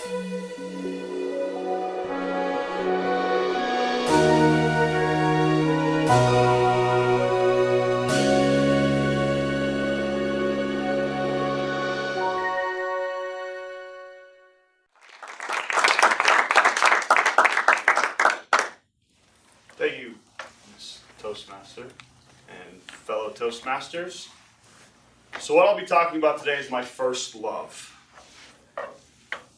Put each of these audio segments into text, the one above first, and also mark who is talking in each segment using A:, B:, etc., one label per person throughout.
A: Thank you, Ms. Toastmaster and fellow Toastmasters. So what I'll be talking about today is my first love.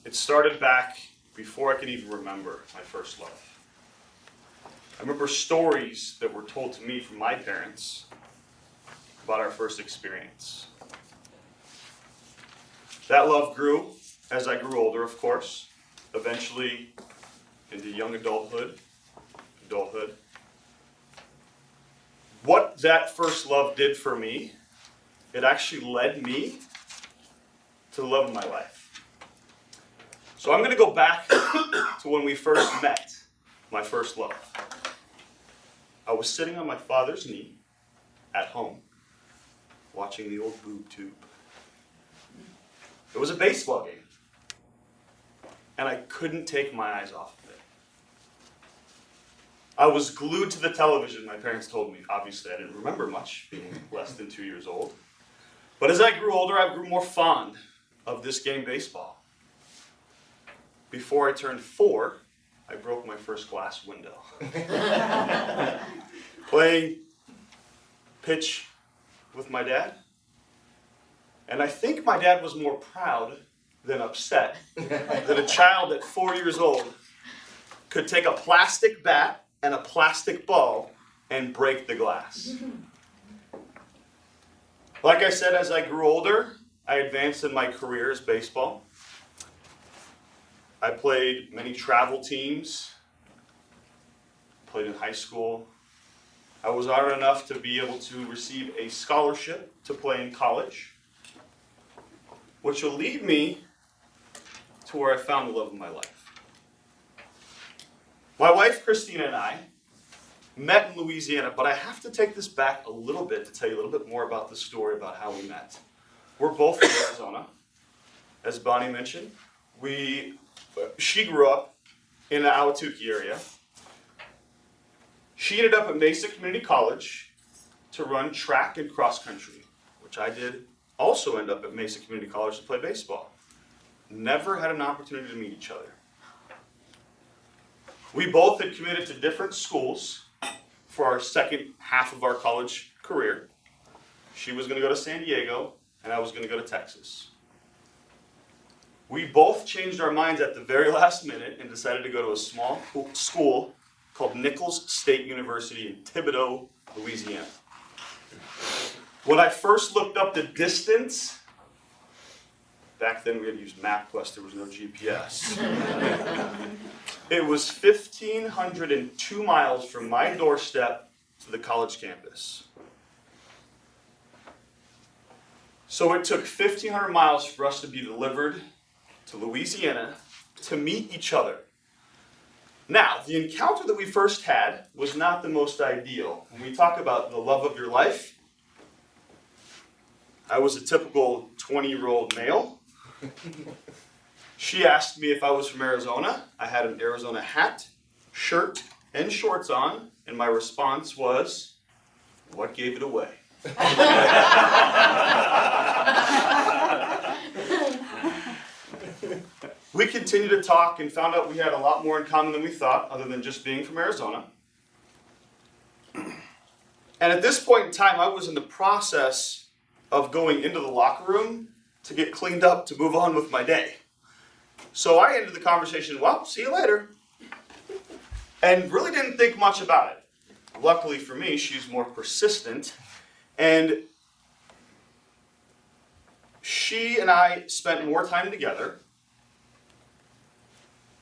A: It started back before I could even remember my first love. I remember stories that were told to me from my parents about our first experience. That love grew as I grew older, of course, eventually into young adulthood. What that first love did for me, it actually led me to the love of my life. So I'm going to go back to when we first met, my first love. I was sitting on my father's knee at home, watching the old boob tube. It was a baseball game, and I couldn't take my eyes off of it. I was glued to the television, my parents told me. Obviously, I didn't remember much, being less than 2 years old. But as I grew older, I grew more fond of this game, baseball. Before I turned 4, I broke my first glass window. Playing pitch with my dad. And I think my dad was more proud than upset that a child at 4 years old could take a plastic bat and a plastic ball and break the glass. Like I said, as I grew older, I advanced in my career as baseball. I played many travel teams, played in high school. I was honored enough to be able to receive a scholarship to play in college, which will lead me to where I found the love of my life. My wife, Christina, and I met in Louisiana, but I have to take this back a little bit to tell you a little bit more about the story about how we met. We're both from Arizona, as Bonnie mentioned. She grew up in the Ahwatukee area. She ended up at Mesa Community College to run track and cross country, which I did also end up at Mesa Community College to play baseball. Never had an opportunity to meet each other. We both had committed to different schools for our second half of our college career. She was going to go to San Diego, and I was going to go to Texas. We both changed our minds at the very last minute and decided to go to a small school called Nichols State University in Thibodaux, Louisiana. When I first looked up the distance, back then we had used MapQuest, there was no GPS. It was 1,502 miles from my doorstep to the college campus. So it took 1,500 miles for us to be delivered to Louisiana to meet each other. Now, the encounter that we first had was not the most ideal. When we talk about the love of your life, I was a typical 20-year-old male. She asked me if I was from Arizona. I had an Arizona hat, shirt, and shorts on, and my response was, "What gave it away?" We continued to talk and found out we had a lot more in common than we thought, other than just being from Arizona. And at this point in time, I was in the process of going into the locker room to get cleaned up to move on with my day. So I ended the conversation, "Well, see you later," and really didn't think much about it. Luckily for me, she's more persistent, and she and I spent more time together.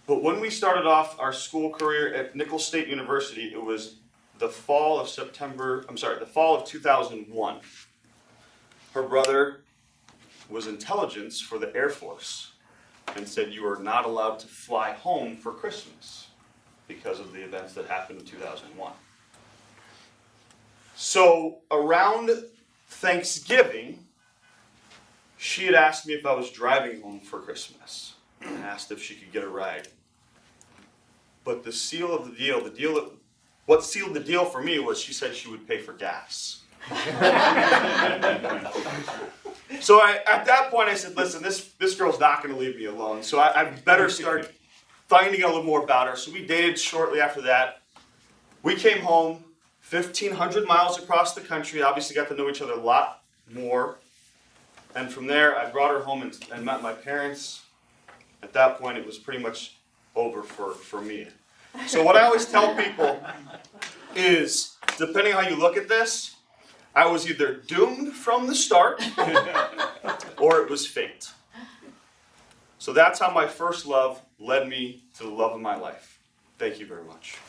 A: But when we started off our school career at Nichols State University, it was the fall of 2001. Her brother was intelligence for the Air Force and said you are not allowed to fly home for Christmas because of the events that happened in 2001. So around Thanksgiving, she had asked me if I was driving home for Christmas. and asked if she could get a ride. But the seal of the deal, what sealed the deal for me was she said she would pay for gas. So at that point I said, listen, this girl's not going to leave me alone, so I better start finding out a little more about her. So we dated shortly after that. We came home 1,500 miles across the country, obviously got to know each other a lot more. And from there, I brought her home and met my parents. At that point, it was pretty much over for me. So what I always tell people is, depending how you look at this, I was either doomed from the start, or it was fate. So that's how my first love led me to the love of my life. Thank you very much.